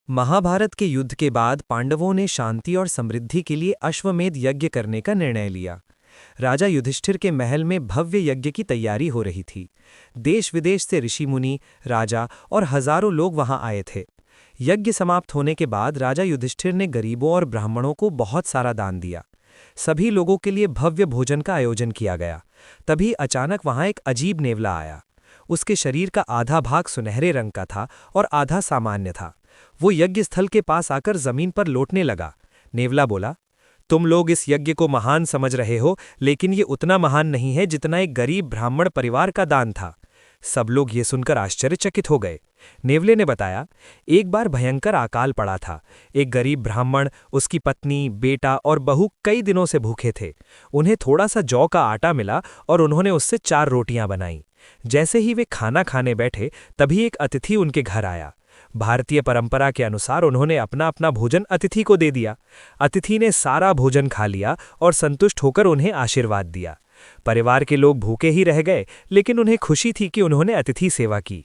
महाभारत के युद्ध के बाद पांडवों ने शांति और समृद्धि के लिए अश्वमेध यज्ञ करने का निर्णय लिया। राजा युधिष्ठिर के महल में भव्य यज्ञ की तैयारी हो रही थी। देश विदेश से ऋषि मुनि, राजा और हजारों लोग वहां आए थे। यज्ञ समाप्त होने के बाद राजा युधिष्ठिर ने गरीबों और ब्राह्मणों को बहुत सारा दान दिया। सभी लोगों के लिए भव्य भोजन का आयोजन किया गया। तभी अचानक वहां एक अजीब नेवला आया। उसके शरीर का आधा भाग सुनहरे रंग का था और आधा सामान्य था। वो यज्ञ स्थल के पास आकर जमीन पर लौटने लगा। नेवला बोला, तुम लोग इस यज्ञ को महान समझ रहे हो, लेकिन ये उतना महान नहीं है जितना एक गरीब ब्राह्मण परिवार का दान था। सब लोग ये सुनकर आश्चर्यचकित हो गए। नेवले ने बताया, एक बार भयंकर अकाल पड़ा था। एक गरीब ब्राह्मण, उसकी पत्नी, बेटा और बहू कई दिनों से भूखे थे। उन्हें थोड़ा सा जौ का आटा मिला और उन्होंने उससे 4 रोटियां बनाईं। जैसे ही वे खाना खाने बैठे, तभी एक अतिथि उनके घर आया। भारतीय परंपरा के अनुसार उन्होंने अपना अपना भोजन अतिथि को दे दिया। अतिथि ने सारा भोजन खा लिया और संतुष्ट होकर उन्हें आशीर्वाद दिया। परिवार के लोग भूखे ही रह गए, लेकिन उन्हें खुशी थी कि उन्होंने अतिथि सेवा की।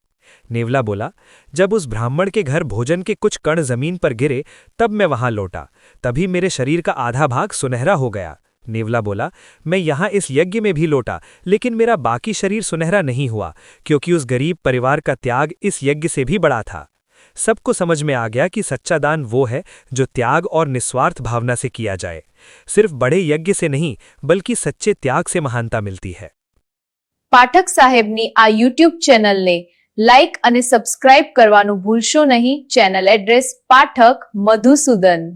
नेवला बोला, जब उस ब्राह्मण के घर भोजन के कुछ कण जमीन पर गिरे, तब मैं वहां लौटा। तभी मेरे शरीर का आधा भाग सुनहरा हो गया। नेवला बोला, मैं यहाँ इस यज्ञ में भी लौटा, लेकिन मेरा बाकी शरीर सुनहरा नहीं हुआ, क्योंकि उस गरीब परिवार का त्याग इस यज्ञ से भी बड़ा था। सबको समझ में आ गया कि सच्चा दान वो है जो त्याग और निस्वार्थ भावना से किया जाए। सिर्फ बड़े यज्ञ से नहीं, बल्कि सच्चे त्याग से महानता मिलती है। પાઠક સાહેબની આ યુટ્યુબ ચેનલને લાઇક અને સબસ્ક્રાઇબ કરવાનું ભૂલશો નહીં. Channel address Pathak Madhusudan.